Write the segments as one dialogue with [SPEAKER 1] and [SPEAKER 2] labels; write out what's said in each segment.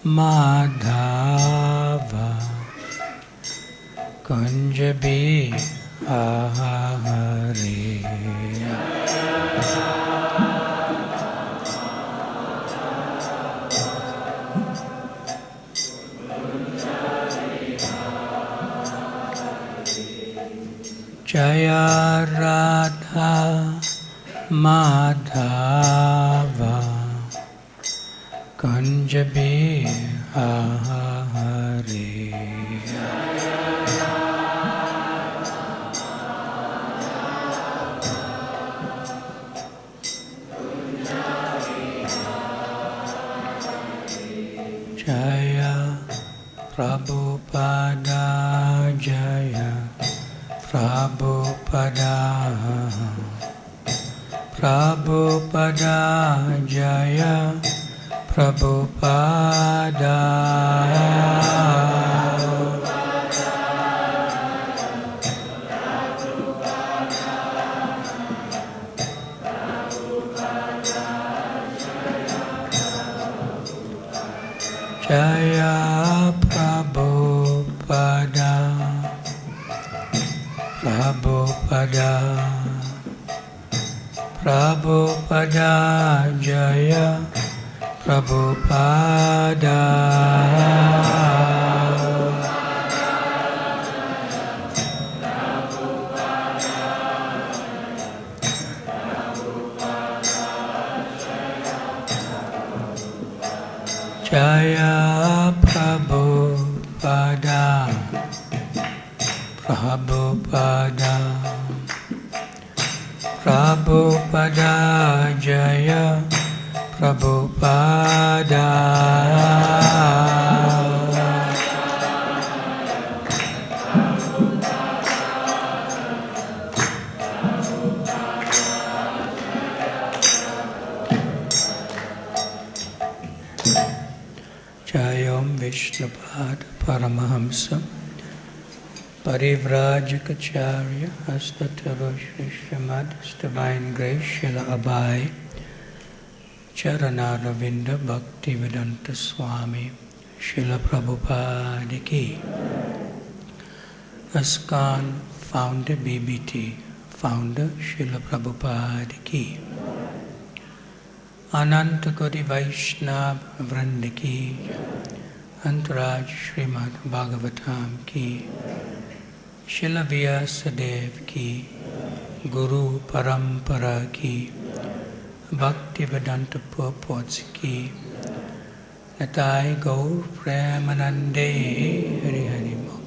[SPEAKER 1] Madhava Kunja Bihari. Jaya Radha Madhava Kunja Bihari. Jaya Prabhupada Jaya Prabhupada Prabhupada Jaya Prabhupada Jaya Prabhupada Prabhupada Prabhupada Jaya Prabhupada Jaya Prabhupada Prabhupada Prabhupada Jaya Prabhupada Jayom Vishnupad Paramahamsa Parivrajikacharya Astataro Shri Srimad Divine Grace Srila Abhay Charanaravinda Bhakti Vedanta Swami Srila Prabhupada Ki. ISKCON Founder BBT Founder Srila Prabhupada Ki. Ananta Koti Vaishnava Vranda Ki. Antaraj Srimad Bhagavatam Ki. Srila Vyasadev Ki. Guru Parampara Ki. Bhakti Vedanta Purports Ki. Natai Gaur Premanande Hari Hari Mo.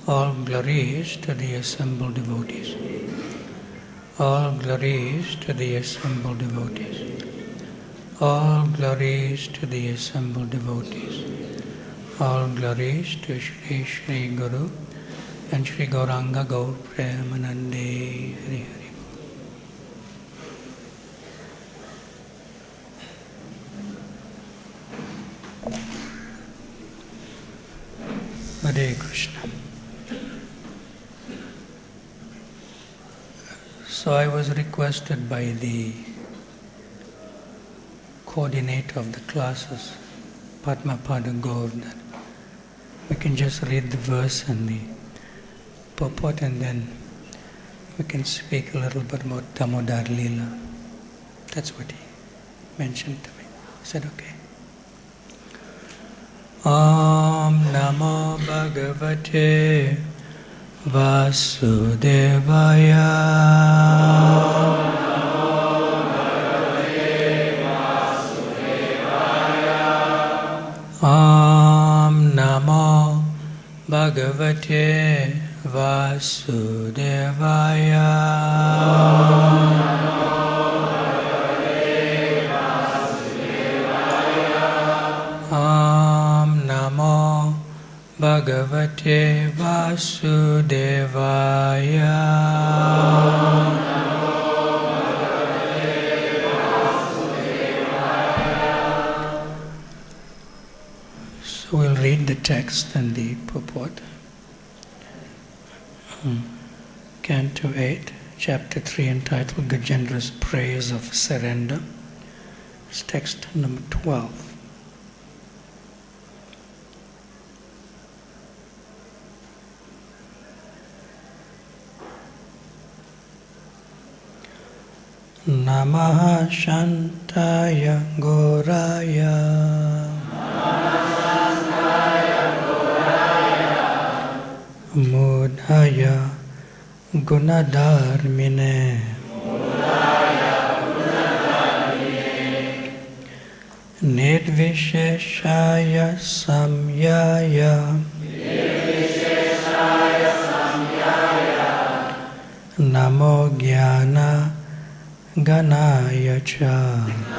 [SPEAKER 1] All glories to the assembled devotees. All glories to the assembled devotees. All glories to the assembled devotees. All glories to Shri Shri Guru and Shri Gauranga Gaur Premanande Hari Hari. Hare Krishna. So I was requested by the coordinator of the classes, Padmapada Gaur, that we can just read the verse and the purport and then we can speak a little bit about Damodar Leela. That's what he mentioned to me. I said, okay. Om Namo Bhagavate Vasudevaya. Om Namo Bhagavate Vasudevaya. Om Namo Bhagavate Vasudevaya. So we'll read the text and the purport. Canto 8, Chapter 3, entitled Gajendra's Prayers of Surrender. It's text number 12. Namaha Shantaya Goraya Mudhaya Gunadharmine Nirvisheshaya Samyaya Namo Jnana Ganaya Cha.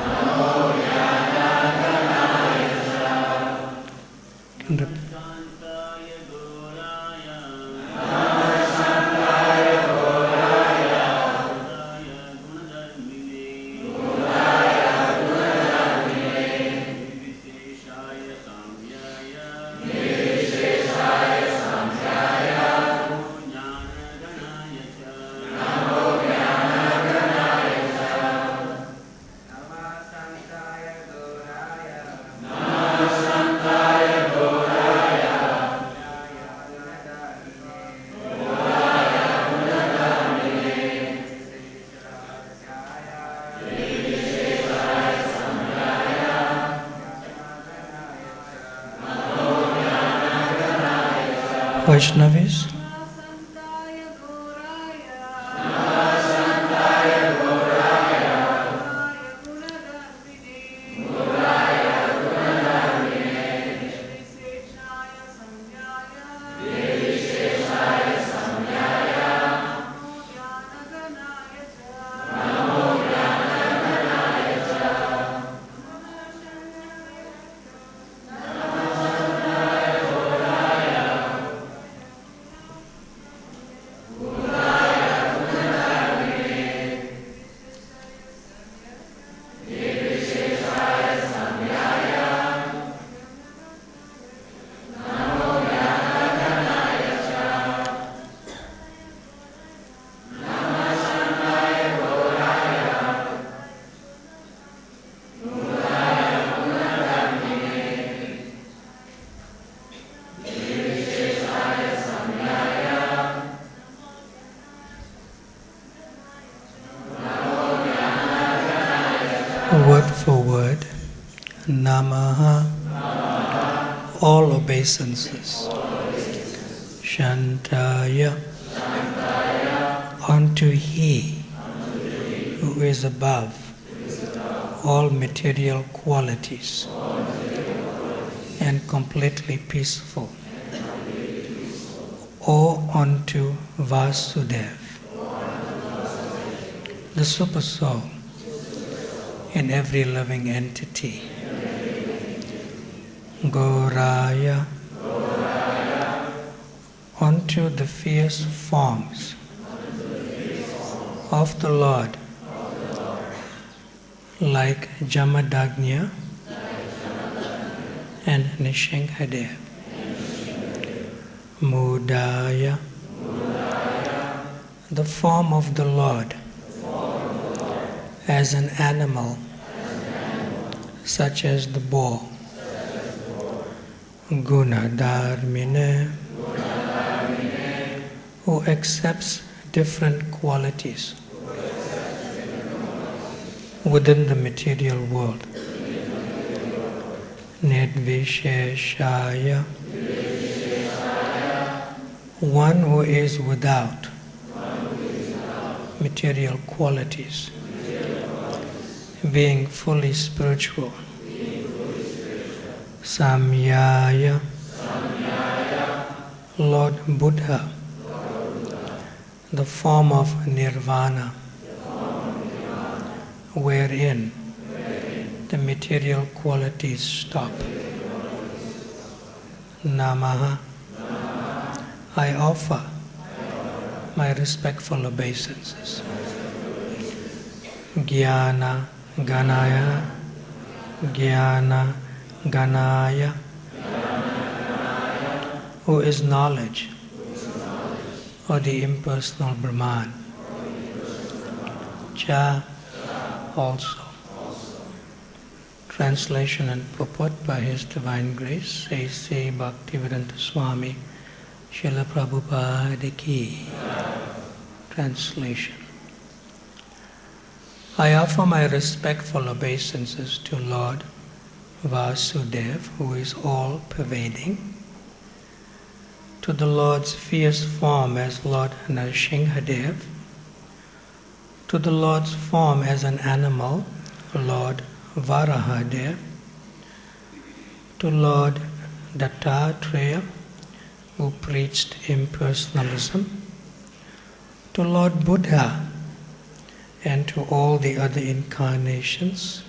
[SPEAKER 1] Vaishnavis, word for word, Namaha, all obeisances, Shantaya, unto He who is above all material qualities and completely peaceful, or unto Vasudev, the Super Soul in every living entity, Goraya, unto the fierce forms of the Lord, like Jamadagnya and Nishingadev, Mudaya, the form of the Lord as an animal, such as the boar, Gunadharmine, who accepts different qualities within the material world, Nirvisheshaya, one who is without material qualities, being fully spiritual, Samyaya, Lord Buddha, the form of Nirvana, wherein the material qualities stop. Namaha, I offer my respectful obeisances. Jnana Ganaya, Jnana Ganaya, who is knowledge, or the impersonal Brahman. Cha, also. Translation and purport by His Divine Grace, A.C. Bhaktivedanta Swami, Srila Prabhupada Ki. Translation. I offer my respectful obeisances to Lord Vasudeva, who is all-pervading, to the Lord's fierce form as Lord Nrsimhadev, to the Lord's form as an animal, Lord Varahadev, to Lord Dattatreya, who preached impersonalism, to Lord Buddha, and to all the other incarnations.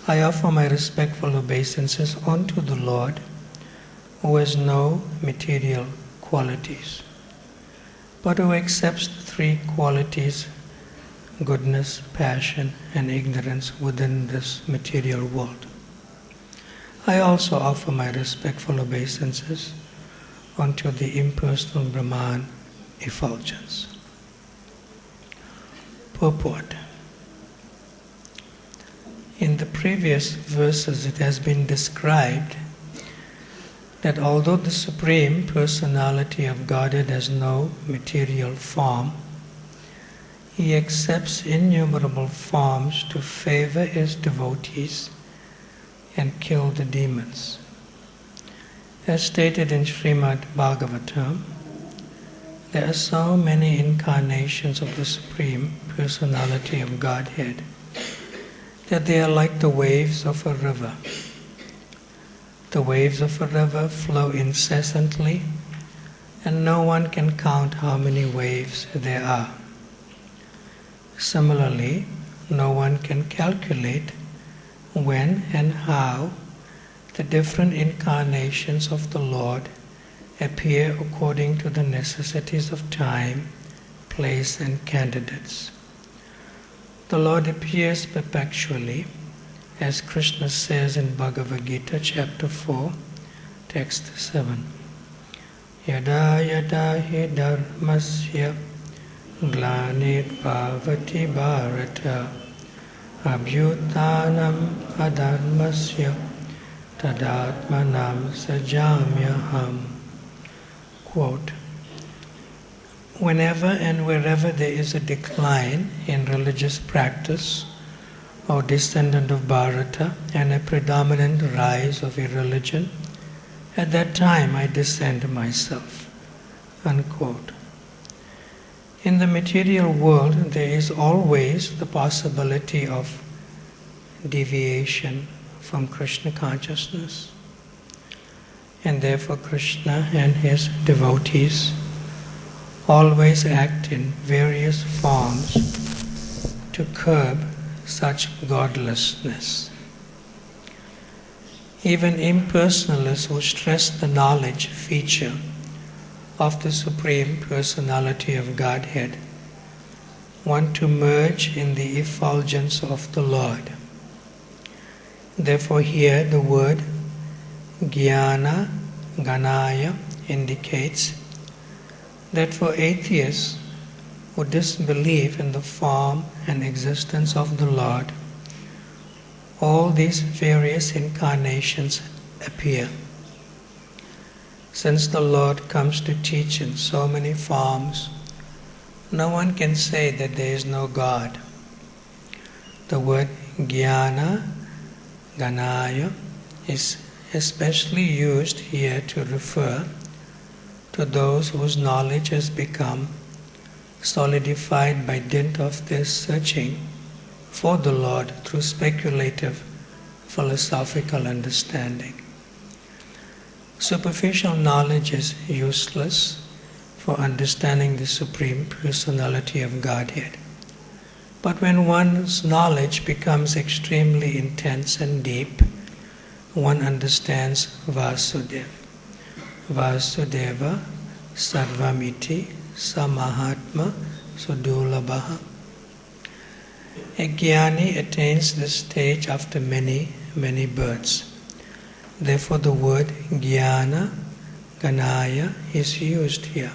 [SPEAKER 1] I offer my respectful obeisances unto the Lord, who has no material qualities, but who accepts the three qualities, goodness, passion, and ignorance within this material world. I also offer my respectful obeisances unto the impersonal Brahman effulgence. Purport. In the previous verses it has been described that although the Supreme Personality of Godhead has no material form, He accepts innumerable forms to favor His devotees and kill the demons. As stated in Srimad Bhagavatam, there are so many incarnations of the Supreme Personality of Godhead that they are like the waves of a river. The waves of a river flow incessantly, and no one can count how many waves there are. Similarly, no one can calculate when and how the different incarnations of the Lord appear according to the necessities of time, place, and candidates. The Lord appears perpetually, as Krishna says in Bhagavad Gita, chapter 4, text 7. Yada yada hi dharmasya glanir bhavati bharata abhyutanam adharmasya tadatmanam sajamyaham. Quote, whenever and wherever there is a decline in religious practice or descendant of Bharata and a predominant rise of irreligion, at that time I descend myself. Unquote. In the material world, there is always the possibility of deviation from Krishna consciousness. And therefore Krishna and his devotees always act in various forms to curb such godlessness. Even impersonalists who stress the knowledge feature of the Supreme Personality of Godhead want to merge in the effulgence of the Lord. Therefore here the word Jnana Ganaya indicates that for atheists who disbelieve in the form and existence of the Lord, all these various incarnations appear. Since the Lord comes to teach in so many forms, no one can say that there is no God. The word Jnana Ganaya is especially used here to refer to those whose knowledge has become solidified by dint of their searching for the Lord through speculative philosophical understanding. Superficial knowledge is useless for understanding the Supreme Personality of Godhead. But when one's knowledge becomes extremely intense and deep, one understands Vasudeva. Vasudeva Sarvamiti Samahatma Sudulabhaha. A jnani attains this stage after many, many births. Therefore the word Jnana Ganaya is used here.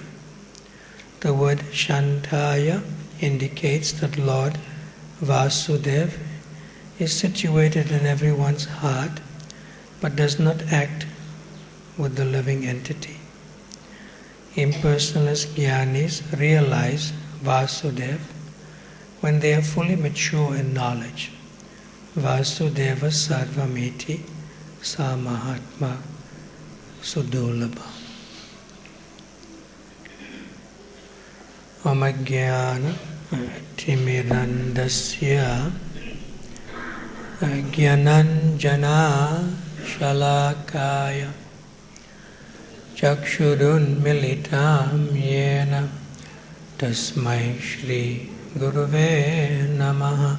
[SPEAKER 1] The word Shantaya indicates that Lord Vasudeva is situated in everyone's heart but does not act with the living entity. Impersonalist jnanis realize Vasudeva when they are fully mature in knowledge. Vasudeva Sarvamiti Sa Mahatma Sudulabha. Omajnana Timirandasya Jnananjana Shalakaya Chakshurun Militam Yena Tasmai Shri Guruve Namaha.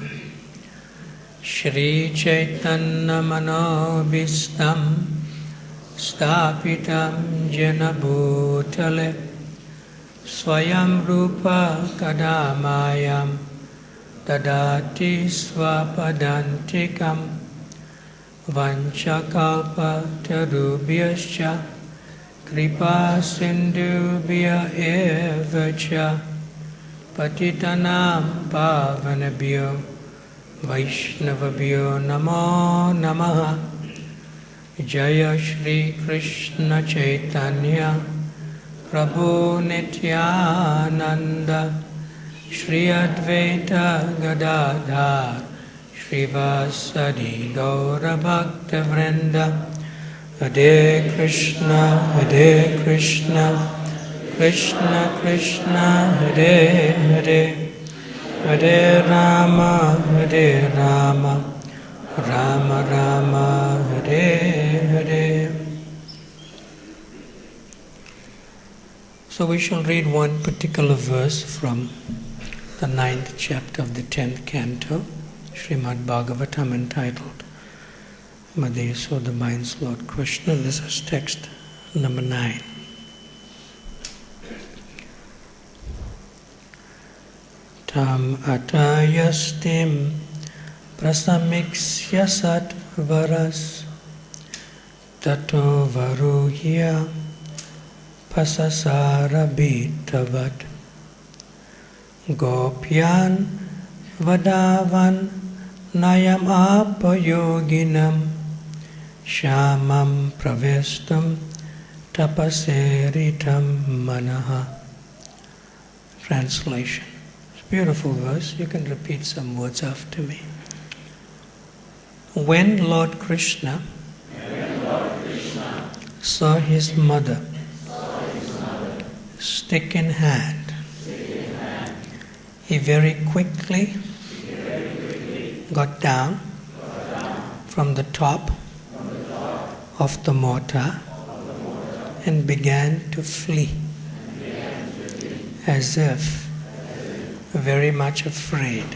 [SPEAKER 1] Shri Chaitanya Manobhistam Stapitam Jena Bhutale Swayam Rupa Kadamayam Dadati Swapadantikam Vanchakalpa Tarubhyascha Kripa Sindhubhya Evacha Patitanam Pavanabhyo Vaishnavabhyo Namo Namaha. Jaya Shri Krishna Chaitanya Prabhu Nityananda Shri Advaita Gadadhar Shrivasadi Gaura Bhakta Vrinda. Hare Krishna, Krishna Krishna, Hare Hare, Hare Rama, Rama Rama, Hare Hare. So we shall read one particular verse from the 9th chapter of the 10th canto, Srimad Bhagavatam, entitled Mother Yasoda binds Lord Krishna. This is text number 9. Tam atayastim prasamikshya satvaras tato varuhya pasasara bitavat gopyan vadavan nayam apayoginam shamam pravestam tapaseritam manaha. Translation. It's a beautiful verse. You can repeat some words after me. When Lord Krishna saw his mother, stick in hand, he very quickly got down from the top of the mortar and began to flee, as if very much afraid.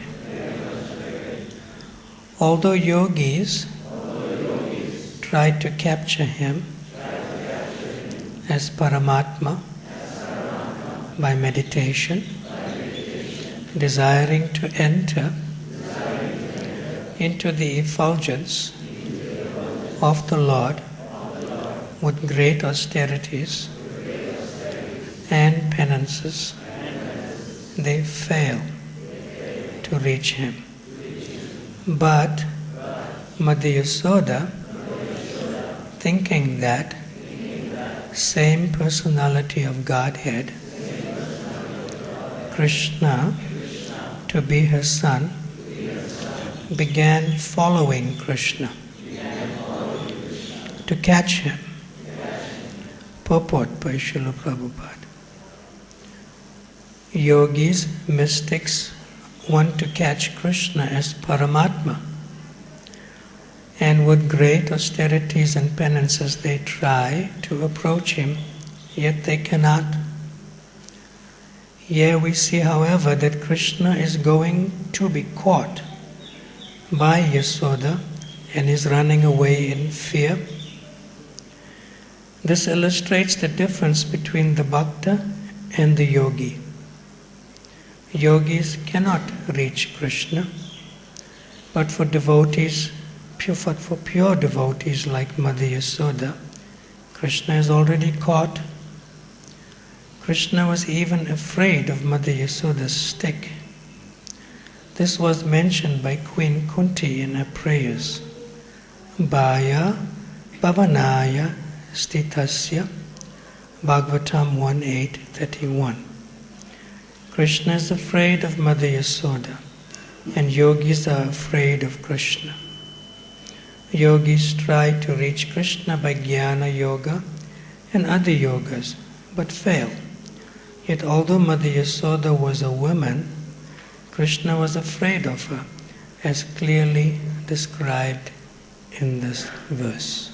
[SPEAKER 1] Although yogis tried to capture him as Paramatma by meditation, desiring to enter into the effulgence of the Lord with great austerities and penances, they fail to reach him. But Mother Yasoda, thinking that same personality of Godhead, Krishna, to be her son, began following Krishna to catch him. Purport by Srila Prabhupada. Yogis, mystics, want to catch Krishna as Paramatma, and with great austerities and penances they try to approach him, yet they cannot. Here we see, however, that Krishna is going to be caught by Yasoda and is running away in fear. This illustrates the difference between the bhakta and the yogi. Yogis cannot reach Krishna, but for devotees, for pure devotees like Mother Yasoda, Krishna is already caught. Krishna was even afraid of Mother Yasoda's stick. This was mentioned by Queen Kunti in her prayers. Bhaya Bhavanaya Stitasya, Bhagavatam 1.8.31. Krishna is afraid of Mother Yasoda. and yogis are afraid of Krishna. Yogis try to reach Krishna by jnana yoga and other yogas, but fail. Yet although Mother Yasoda was a woman, Krishna was afraid of her, as clearly described in this verse.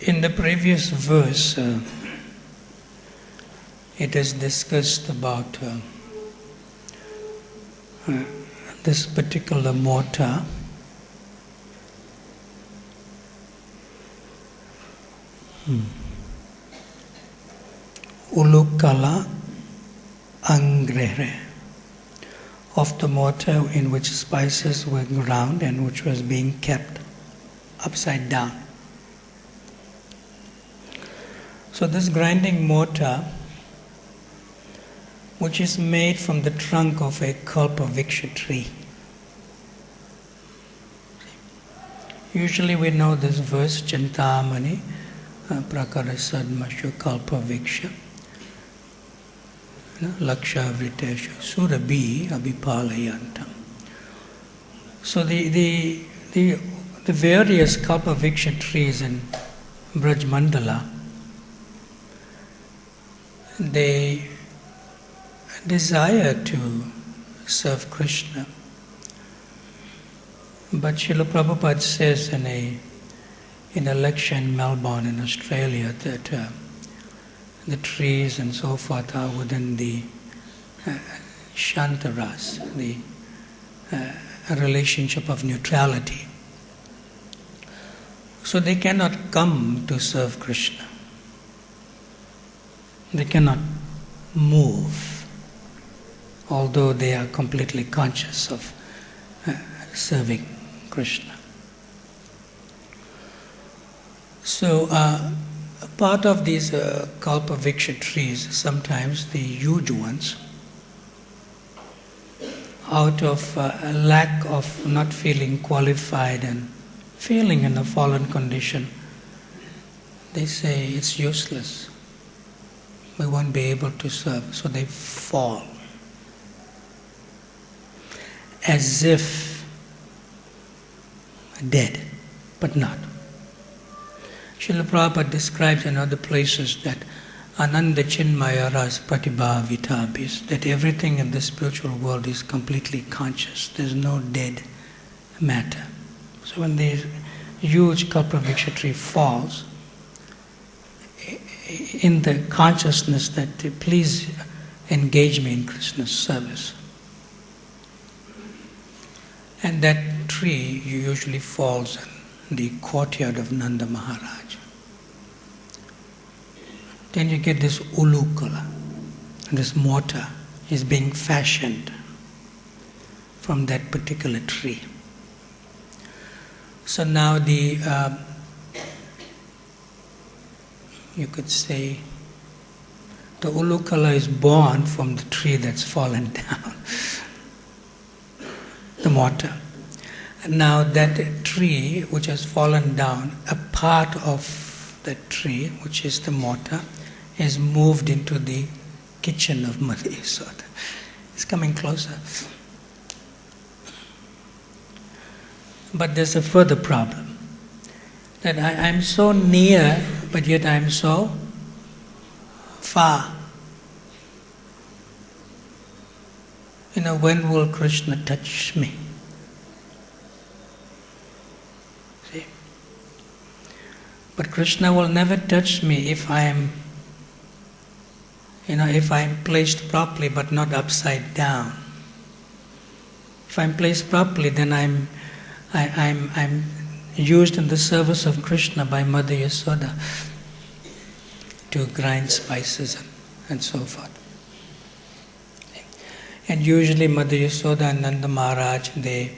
[SPEAKER 1] In the previous verse, it is discussed about this particular mortar. Ulukala angrehe, of the mortar in which spices were ground and which was being kept upside down. So this grinding mortar, which is made from the trunk of a kalpavriksha tree. Usually we know this verse, Chintamani, Prakara Sadmashu Kalpavriksha, Laksha Vriteshu, Surabhi Abhipalayantam. So the various kalpavriksha trees in Braj Mandala, they desire to serve Krishna. But Srila Prabhupada says in a lecture in Melbourne in Australia that the trees and so forth are within the Shantaras, the relationship of neutrality. So they cannot come to serve Krishna. They cannot move, although they are completely conscious of serving Krishna. So part of these kalpavriksha trees, sometimes the huge ones, out of a lack of not feeling qualified and feeling in a fallen condition, they say it's useless. We won't be able to serve, so they fall. As if dead, but not. Srila Prabhupada describes in other places that Ananda Chinmaya Ras Pratibhavitabhis, that everything in the spiritual world is completely conscious. There's no dead matter. So when the huge kalpavriksha tree falls, in the consciousness that please engage me in Krishna's service. And that tree usually falls in the courtyard of Nanda Maharaj. Then you get this ulukala, this mortar is being fashioned from that particular tree. So now you could say the ulukala is born from the tree that's fallen down, the mortar. And now that tree which has fallen down, a part of that tree, which is the mortar, is moved into the kitchen of Mother Yasoda. It's coming closer. But there's a further problem, that I'm so near, but yet I'm so far. When will Krishna touch me? See? But Krishna will never touch me if I am placed properly but not upside down. If I'm placed properly, then I'm used in the service of Krishna by Mother Yasoda to grind spices and so forth. And usually Mother Yasoda and Nanda Maharaj, they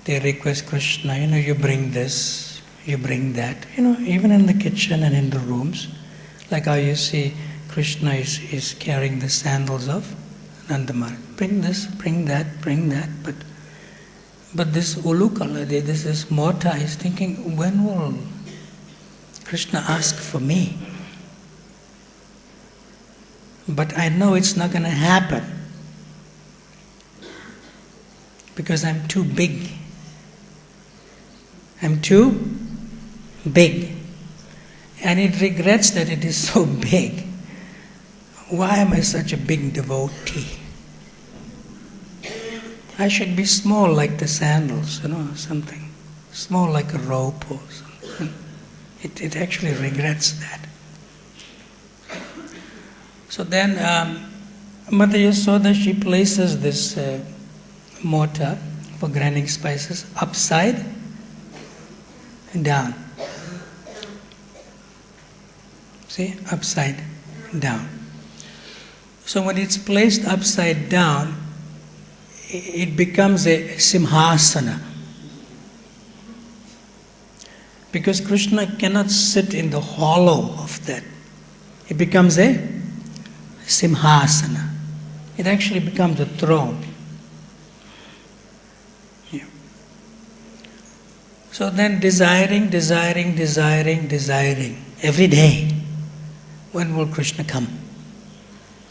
[SPEAKER 1] request Krishna, you bring this, you bring that, even in the kitchen and in the rooms. Like how you see Krishna is carrying the sandals of Nanda Maharaj. Bring this, bring that, but this ulukala, this mortar is thinking, when will Krishna asked for me. But I know it's not going to happen because I'm too big. I'm too big. And it regrets that it is so big. Why am I such a big devotee? I should be small like the sandals, something. Small like a rope or something. It actually regrets that. So then Mother Yasoda, she places this mortar for grinding spices upside down. See, upside down. So when it's placed upside down, it becomes a simhasana. Because Krishna cannot sit in the hollow of that. It becomes a simhasana. It actually becomes a throne. Yeah. So then desiring every day. When will Krishna come?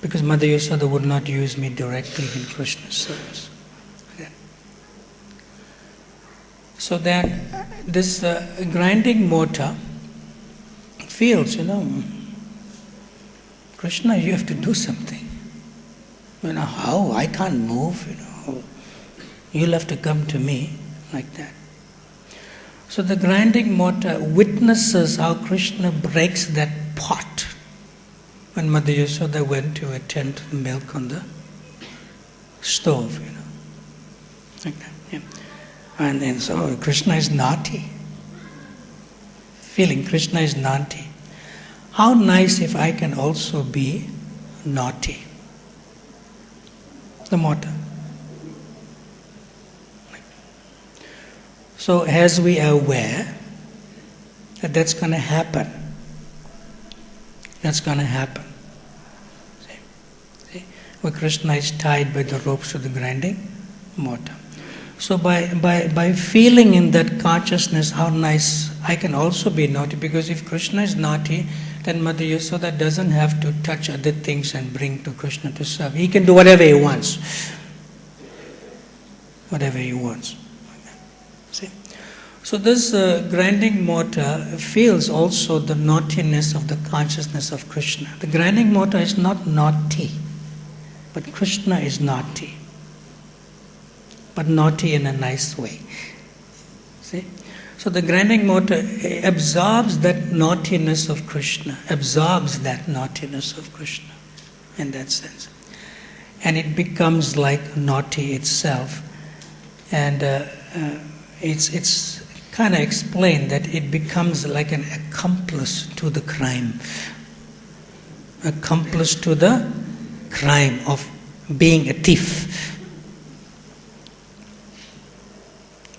[SPEAKER 1] Because Mother Yasoda would not use me directly in Krishna's service. Okay. So then this grinding mortar feels, Krishna, you have to do something. How? I can't move, You'll have to come to me like that. So the grinding mortar witnesses how Krishna breaks that pot when Mother Yasoda went to attend to the milk on the stove, like that. Yeah. And then so Krishna is naughty. Feeling Krishna is naughty. How nice if I can also be naughty. The mortar. So as we are aware that that's going to happen, that's going to happen. See? Where Krishna is tied by the ropes to the grinding mortar. So by feeling in that consciousness how nice I can also be naughty, because if Krishna is naughty, then Mother Yasoda doesn't have to touch other things and bring to Krishna to serve. He can do whatever he wants. Whatever he wants. See? So this grinding mortar feels also the naughtiness of the consciousness of Krishna. The grinding mortar is not naughty, but Krishna is naughty. But naughty in a nice way. See? So the grinding mortar absorbs that naughtiness of Krishna, in that sense. And it becomes like naughty itself. And it's kind of explained that it becomes like an accomplice to the crime. Accomplice to the crime of being a thief.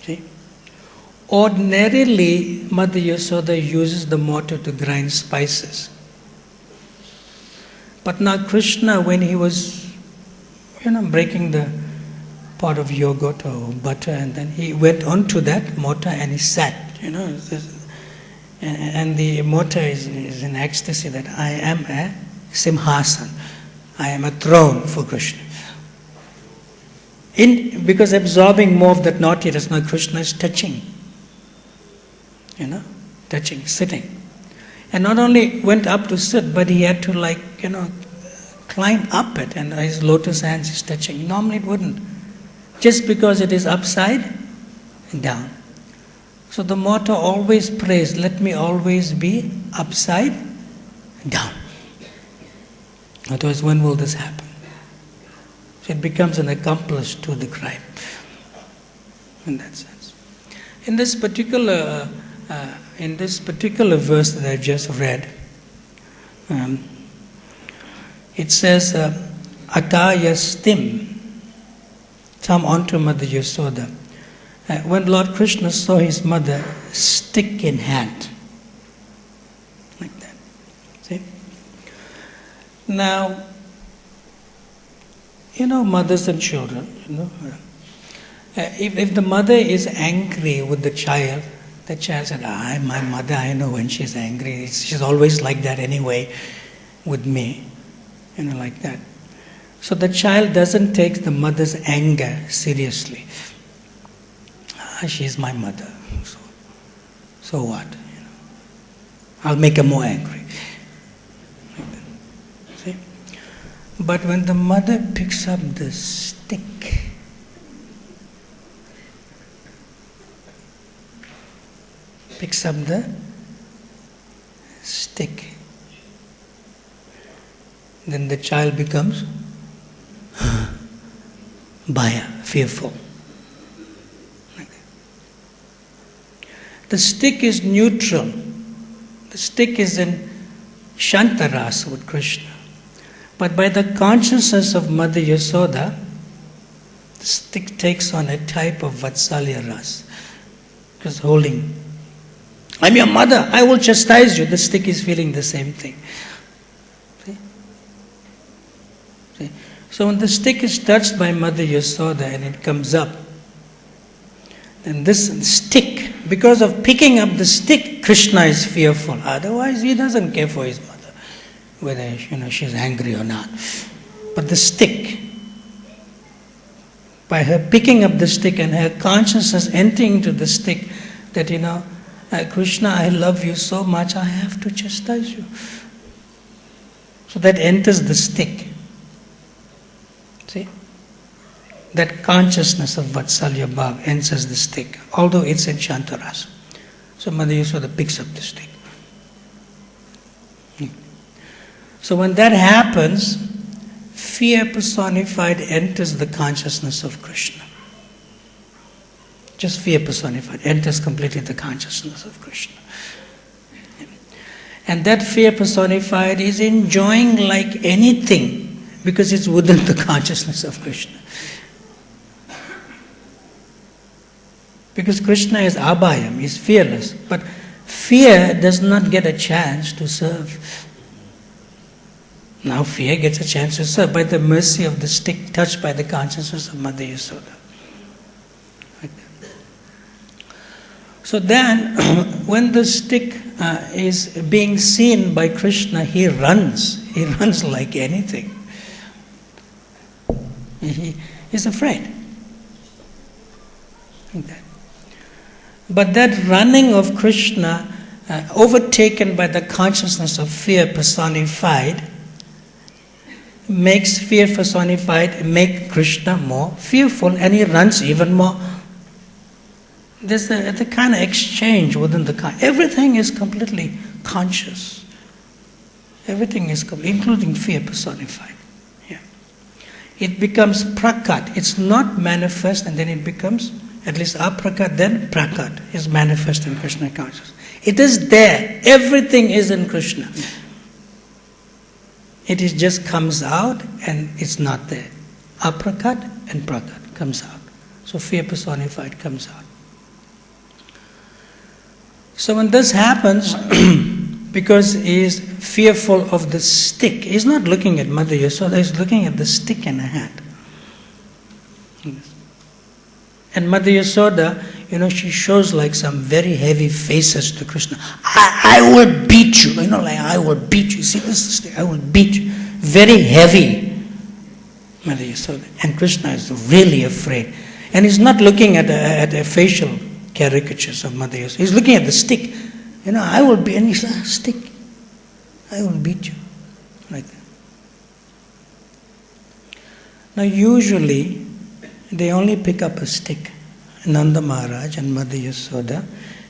[SPEAKER 1] See? Ordinarily, Mother Yasoda uses the mortar to grind spices. But now Krishna, when he was, breaking the pot of yogurt or butter, and then he went onto that mortar and he sat, and the mortar is in ecstasy that I am a simhasan, I am a throne for Krishna. Because absorbing more of that naughtiness, now Krishna is touching, sitting. And not only went up to sit, but he had to climb up it, and his lotus hands is touching. Normally it wouldn't. Just because it is upside down. So the mortar always prays, let me always be upside down. Otherwise, when will this happen? So it becomes an accomplice to the crime, in that sense. In this particular verse that I just read, it says, Atayastim, come onto Mother Yasoda. When Lord Krishna saw his mother, stick in hand, like that. See? Now, mothers and children, if the mother is angry with the child, The child said, my mother, I know when she's angry. She's always like that anyway with me. Like that. So the child doesn't take the mother's anger seriously. She's my mother. So what? I'll make her more angry. See? But when the mother picks up the stick, then the child becomes bhaya, fearful. The stick is neutral. The stick is in Shantarasa with Krishna. But by the consciousness of Mother Yasoda, the stick takes on a type of Vatsalya Rasa. Because holding, I'm your mother, I will chastise you. The stick is feeling the same thing. See? So when the stick is touched by Mother Yasoda and it comes up, then this stick, because of picking up the stick, Krishna is fearful. Otherwise, he doesn't care for his mother, whether she's angry or not. But the stick, by her picking up the stick and her consciousness entering into the stick, that Krishna, I love you so much, I have to chastise you. So that enters the stick. See? That consciousness of Vatsalya Bhav enters the stick, although it's in Shantarasa. So Mother Yasoda picks up the stick. So when that happens, fear personified enters the consciousness of Krishna. Just fear personified enters completely the consciousness of Krishna. And that fear personified is enjoying like anything because it's within the consciousness of Krishna. Because Krishna is abhayam, is fearless. But fear does not get a chance to serve. Now fear gets a chance to serve by the mercy of the stick touched by the consciousness of Mother Yasoda. Like that. So then, when the stick is being seen by Krishna, he runs. He runs like anything. He is afraid. Like that. But that running of Krishna, overtaken by the consciousness of fear personified, makes fear personified make Krishna more fearful, and he runs even more. There's the kind of exchange within the everything is completely conscious. Everything is including fear personified. Yeah. It becomes prakat. It's not manifest, and then it becomes at least aprakat, then prakat is manifest in Krishna consciousness. It is there. Everything is in Krishna. It is just comes out and it's not there. Aprakat and prakat comes out. So fear personified comes out. So when this happens, because he is fearful of the stick, he's not looking at Mother Yasoda, he's looking at the stick in her hand. And Mother Yasoda, she shows like some very heavy faces to Krishna. I will beat you, like I will beat you. See this stick, I will beat you. Very heavy, Mother Yasoda. And Krishna is really afraid. And he's not looking at the facial caricatures of Mother Yasoda. He's looking at the stick. I will beat, and he says, stick, I will beat you. Like that. Now usually, they only pick up a stick. Nanda Maharaj and Mother Yasoda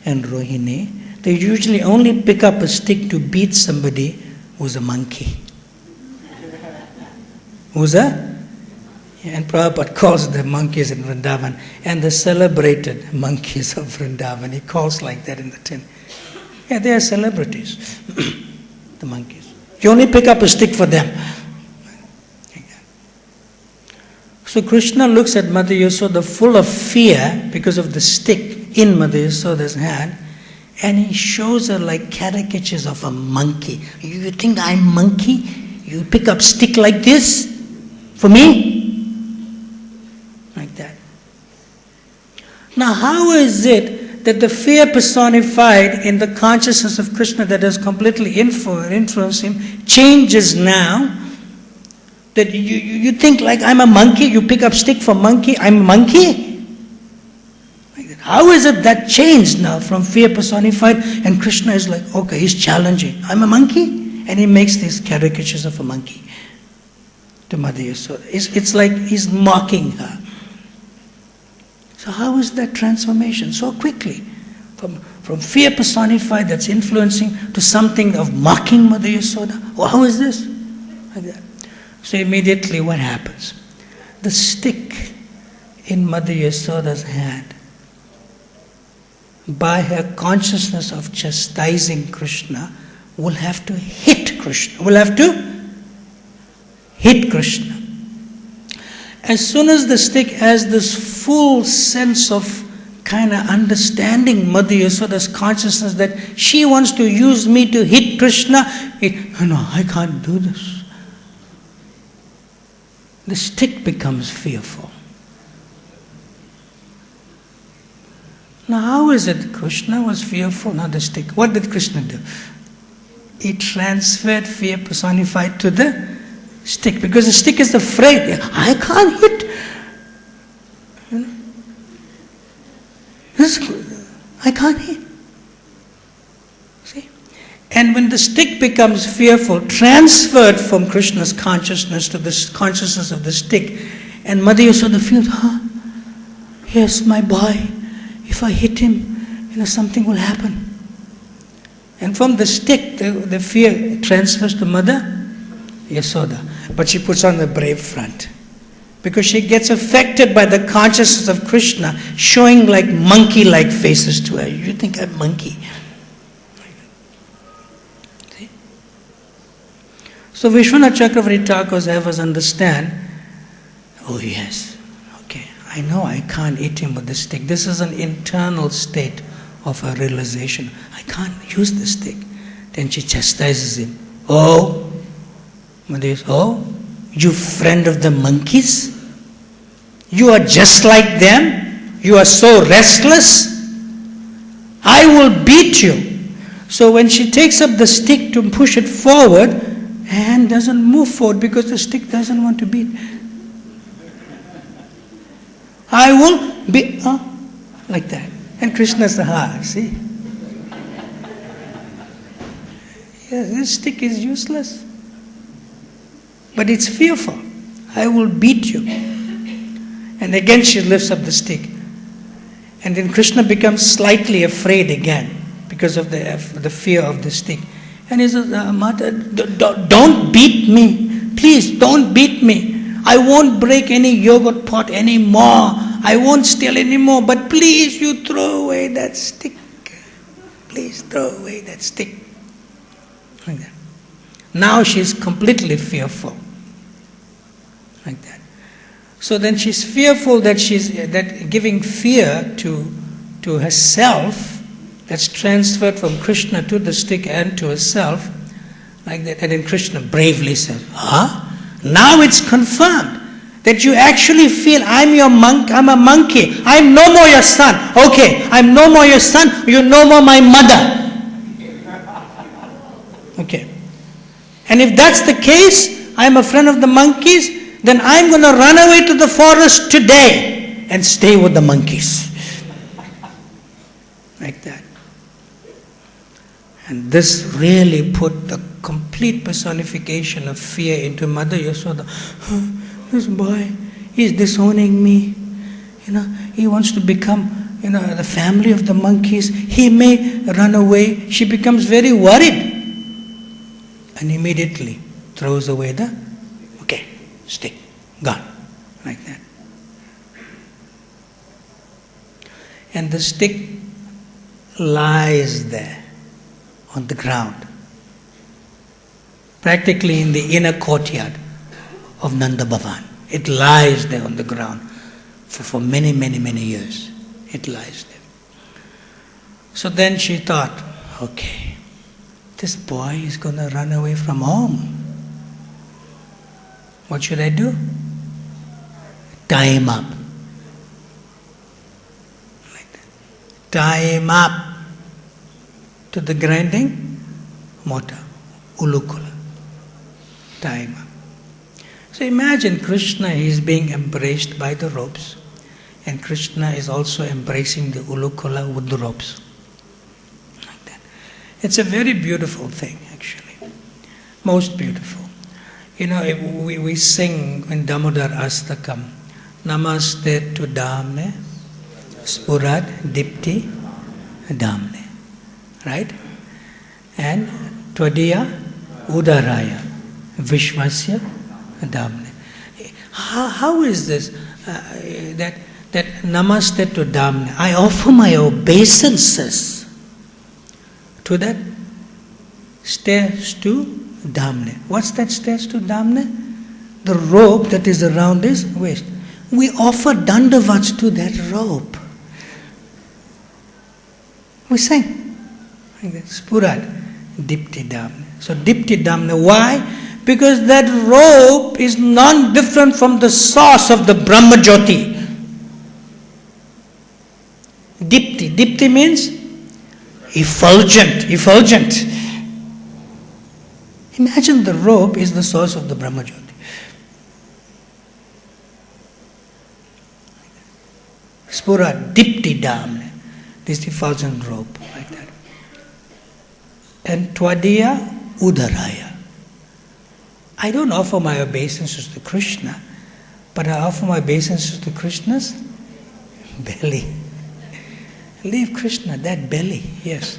[SPEAKER 1] and Rohini, they usually only pick up a stick to beat somebody who's a monkey. Who's a? And Prabhupada calls the monkeys in Vrindavan, and the celebrated monkeys of Vrindavan, he calls like that in the tin. Yeah, they are celebrities, the monkeys. You only pick up a stick for them. So Krishna looks at Mother Yasoda full of fear because of the stick in Mother Yasoda's hand, and he shows her like caricatures of a monkey. You think I'm monkey? You pick up stick like this for me? Like that. Now how is it that the fear personified in the consciousness of Krishna that has completely influenced him changes now. That you think like I'm a monkey, you pick up stick for monkey, I'm a monkey? How is it that changed now from fear personified, and Krishna is like, okay, he's challenging, I'm a monkey? And he makes these caricatures of a monkey to Mother Yasoda. It's like he's mocking her. So how is that transformation so quickly? From fear personified that's influencing to something of mocking Mother Yasoda? Well, how is this? Like that. So immediately what happens? The stick in Mother Yasoda's hand, by her consciousness of chastising Krishna, will have to hit Krishna. As soon as the stick has this full sense of kind of understanding Mother Yasoda's consciousness that she wants to use me to hit Krishna, no, I can't do this. The stick becomes fearful. Now how is it Krishna was fearful, not the stick? What did Krishna do? He transferred fear personified to the stick, because the stick is afraid. I can't hit. I can't hit. See? And when the stick becomes fearful, transferred from Krishna's consciousness to the consciousness of the stick, and Mother Yasoda feels, yes, my boy, if I hit him, something will happen. And from the stick, the fear transfers to Mother Yasoda. But she puts on the brave front, because she gets affected by the consciousness of Krishna showing like monkey-like faces to her. You think I'm monkey? See? So Vishwanath Chakravarti Thakur's have us understand, oh yes, okay, I know I can't hit him with the stick. This is an internal state of her realization. I can't use the stick. Then she chastises him. Oh, Mother says, oh, you friend of the monkeys? You are just like them? You are so restless? I will beat you. So when she takes up the stick to push it forward, hand doesn't move forward because the stick doesn't want to beat. I will beat, like that. And Krishna's the heart, see? Yes, this stick is useless. But it's fearful. I will beat you. And again she lifts up the stick. And then Krishna becomes slightly afraid again because of the fear of the stick. And he says, Mata, don't beat me. Please, don't beat me. I won't break any yogurt pot anymore. I won't steal anymore. But please, you throw away that stick. Please throw away that stick. Like that. Now she's completely fearful. Like that. So then she's fearful that that giving fear to herself, that's transferred from Krishna to the stick and to herself, like that. And then Krishna bravely says, now it's confirmed that you actually feel I'm a monkey. I'm no more your son. Okay, I'm no more your son, you're no more my mother. Okay. And if that's the case, I'm a friend of the monkeys, then I'm going to run away to the forest today and stay with the monkeys. Like that. And this really put the complete personification of fear into Mother Yasoda. This boy, he's disowning me. He wants to become, the family of the monkeys. He may run away. She becomes very worried. And immediately throws away the, stick, gone, like that. And the stick lies there on the ground, practically in the inner courtyard of Nanda Bhavan. It lies there on the ground for many, many, many years. It lies there. So then she thought, okay, this boy is going to run away from home. What should I do? Tie him up. Like that. time up to the grinding mortar, ulukula, time up. So imagine Krishna is being embraced by the ropes, and Krishna is also embracing the ulukula with the ropes. Like that. It's a very beautiful thing, actually. Most beautiful. You know, we sing in Damodar Astakam, Namaste to Damne, Spurat Dipti Damne. Right? And Tvadiya Udaraya, Vishwasya Damne. How is this? That Namaste to Damne. I offer my obeisances to that stairs to Damne. What's that stairs to Damne? The rope that is around his waist. We offer dandavats to that rope. We sing. Spurat Dipti Damne. So Dipti Damne. Why? Because that rope is non-different from the source of the Brahma Jyoti. Dipti. Dipti means effulgent. Effulgent. Imagine the rope is the source of the Brahma Jyoti. Spura Dipti Damne. This effulgent rope, like that. And Tvadiya Udaraya. I don't offer my obeisances to Krishna, but I offer my obeisances to Krishna's belly. Leave Krishna, that belly, yes.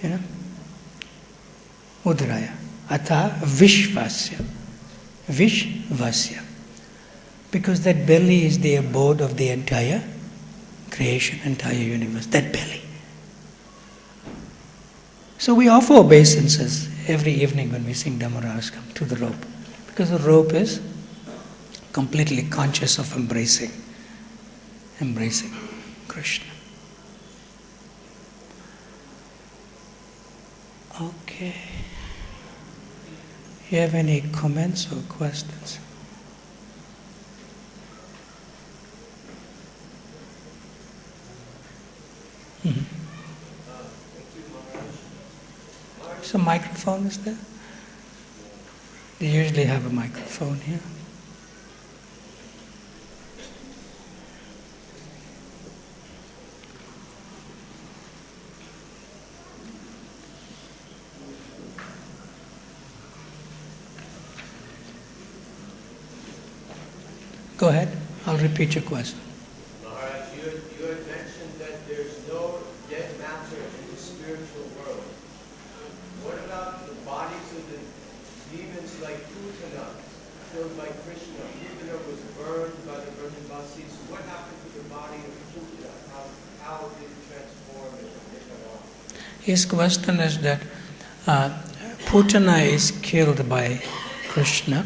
[SPEAKER 1] You know? Udaraya. Atha Vishvasya. Vishvasya. Because that belly is the abode of the entire creation, entire universe. That belly. So we offer obeisances every evening when we sing Dhammarasakam to the rope. Because the rope is completely conscious of embracing Krishna. Okay. You have any comments or questions? Mm-hmm. So microphone is there? They usually have a microphone here. Go ahead, I'll repeat your question.
[SPEAKER 2] Maharaj, you had mentioned that there's no dead matter in the spiritual world. What about the bodies of the demons like Putana, killed by Krishna? Putana was burned by the burning Vasis. What happened to the body of Putana? How did it transform it, if at all?
[SPEAKER 1] His question is that Putana is killed by Krishna.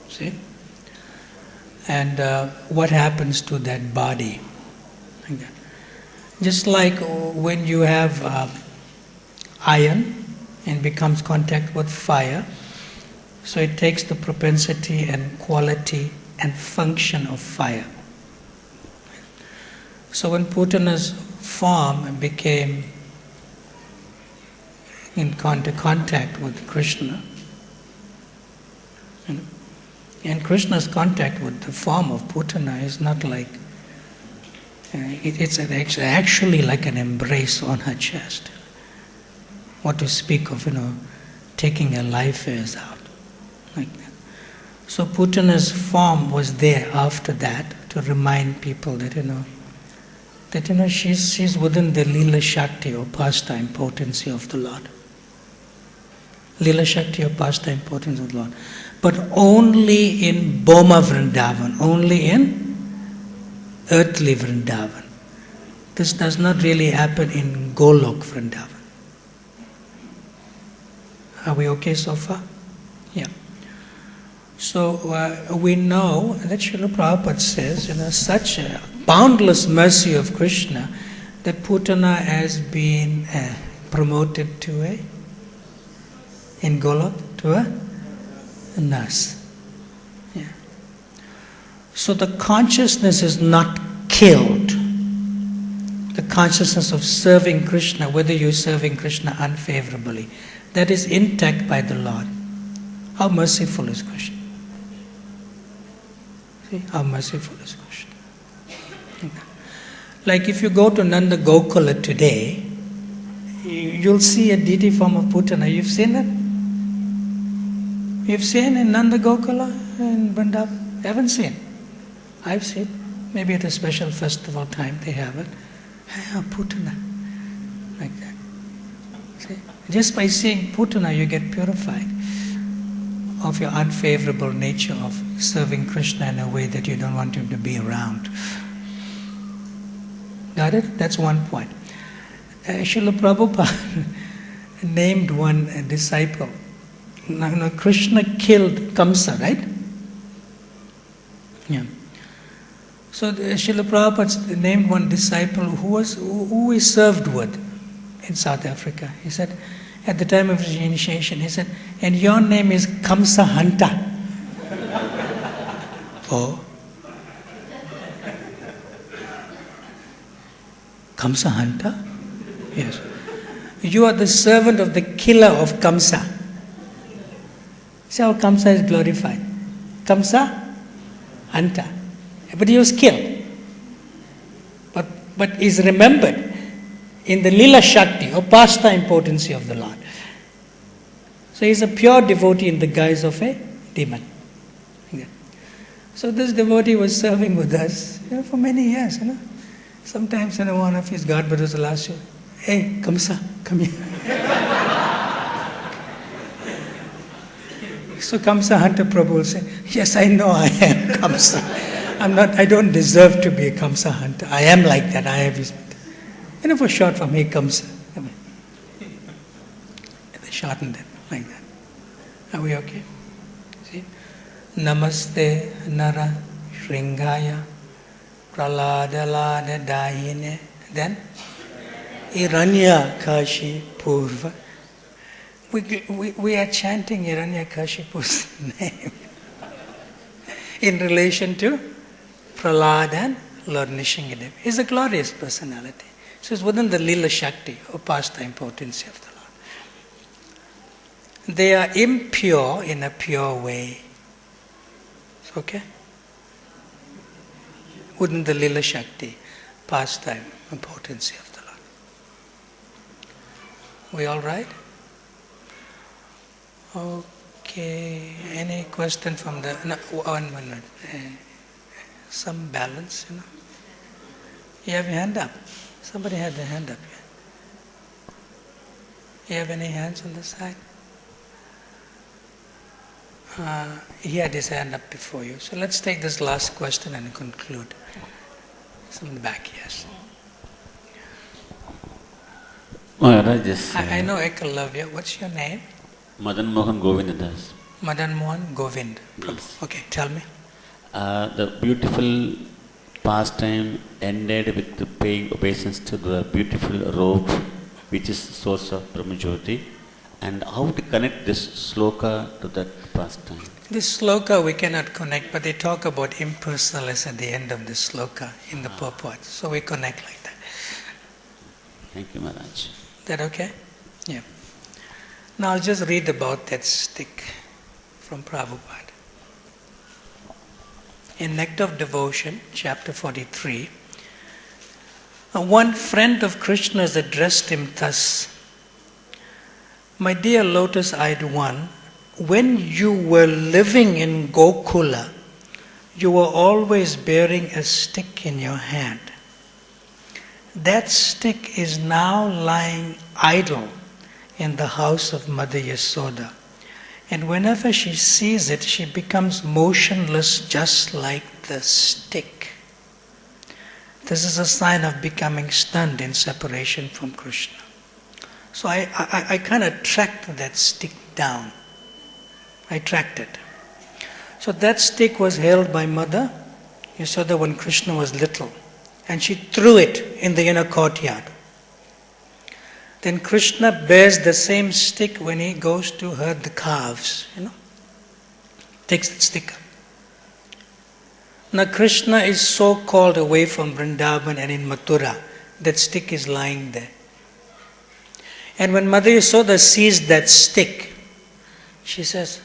[SPEAKER 1] See? And what happens to that body? Like that. Just like when you have iron and becomes contact with fire, so it takes the propensity and quality and function of fire. So when Putana's form became in contact with Krishna, and Krishna's contact with the form of Putana is not like, it's actually like an embrace on her chest. What to speak of, taking her life airs out, like that. So Putana's form was there after that to remind people that, she's within the Lila Shakti or pastime potency of the Lord. Lila Shakti or pastime potency of the Lord. But only in Boma Vrindavan, only in earthly Vrindavan. This does not really happen in Golok Vrindavan. Are we okay so far? Yeah. So we know that Srila Prabhupada says, such a boundless mercy of Krishna, that Putana has been promoted to in Golok, to a nurse. Yeah. So the consciousness is not killed, the consciousness of serving Krishna, whether you're serving Krishna unfavorably, that is intact by the Lord. How merciful is Krishna? See, how merciful is Krishna? Like if you go to Nanda Gokula today, you'll see a deity form of Putana. You've seen it? You've seen in Nanda Gokula in Vrindavan? Haven't seen? I've seen. Maybe at a special festival time they have it. Putana. Like that. See? Just by seeing Putana you get purified of your unfavorable nature of serving Krishna in a way that you don't want him to be around. Got it? That's one point. Srila Prabhupada named one disciple. Now, Krishna killed Kamsa, right? Yeah. So Srila Prabhupada named one disciple who he served with in South Africa. He said, at the time of his initiation, he said, and your name is Kamsa Hanta. Oh. Kamsa Hanta? Yes. You are the servant of the killer of Kamsa. See how Kamsa is glorified. Kamsa Hanta. But he was killed. But is remembered in the Lila Shakti or pastime potency of the Lord. So he is a pure devotee in the guise of a demon. So this devotee was serving with us for many years. Sometimes one of his god brothers will ask you, hey, Kamsa, come here. So Kamsa Hunter Prabhu will say, yes, I know I am Kamsa. I don't deserve to be a Kamsa Hunter. I am like that. I have his... for short form, hey, Kamsa. Come here. They shortened it like that. Are we okay? See? Namaste Nara Shringaya Praladalada Dayine. Then Iranya Kashi Purva. We are chanting Hiranyakashipu's name in relation to Prahlad and Lord Nishingadev. He's a glorious personality. So it's within the Lila Shakti or pastime potency of the Lord. They are impure in a pure way. It's okay? Within the Lila Shakti, pastime and potency of the Lord. We all right? Okay. Any question from the... No, 1 minute. Some balance, You have your hand up. Somebody had their hand up here. You have any hands on the side? He had his hand up before you. So let's take this last question and conclude. Some in the back, yes. I know Ekalavya. What's your name?
[SPEAKER 3] Madan Mohan Govindas.
[SPEAKER 1] Madan Mohan Govind.
[SPEAKER 3] Yes.
[SPEAKER 1] Okay, tell me.
[SPEAKER 3] The beautiful pastime ended with paying obeisance to the beautiful robe, which is source of Brahmajyoti. And how to connect this sloka to that pastime?
[SPEAKER 1] This sloka we cannot connect, but they talk about impersonalness at the end of the sloka in the purport. So we connect like that.
[SPEAKER 3] Thank you, Maharaj.
[SPEAKER 1] Is that okay? Yeah. Now I'll just read about that stick from Prabhupada. In Nectar of Devotion, chapter 43, one friend of Krishna's addressed him thus, my dear lotus-eyed one, when you were living in Gokula, you were always bearing a stick in your hand. That stick is now lying idle in the house of Mother Yasoda. And whenever she sees it, she becomes motionless just like the stick. This is a sign of becoming stunned in separation from Krishna. So I kind of tracked that stick down. I tracked it. So that stick was held by Mother Yasoda when Krishna was little. And she threw it in the inner courtyard. Then Krishna bears the same stick when he goes to herd the calves, Takes that stick up. Now Krishna is so called away from Vrindavan and in Mathura that stick is lying there. And when Mother Yasoda sees that stick, she says,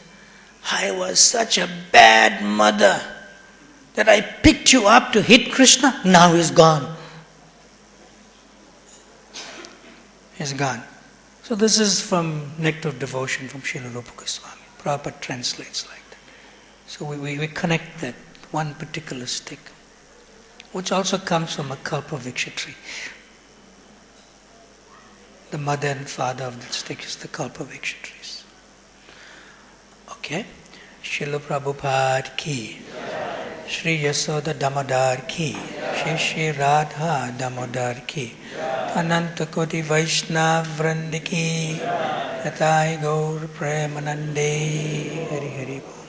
[SPEAKER 1] I was such a bad mother that I picked you up to hit Krishna, now he's gone. He's gone. So this is from Nectar of Devotion from Srila Rupa Goswami. Prabhupada translates like that. So we connect that one particular stick, which also comes from a Kalpavriksha tree. The mother and father of that stick is the Kalpavriksha trees. Okay? Srila Prabhupada ki, Shri Yasoda Damodar ki, Shri Radha Damodar ki, Ananta Koti Vaishnav Vrandi ki, Yatai Gaur Premanande, Hari Hari Bol.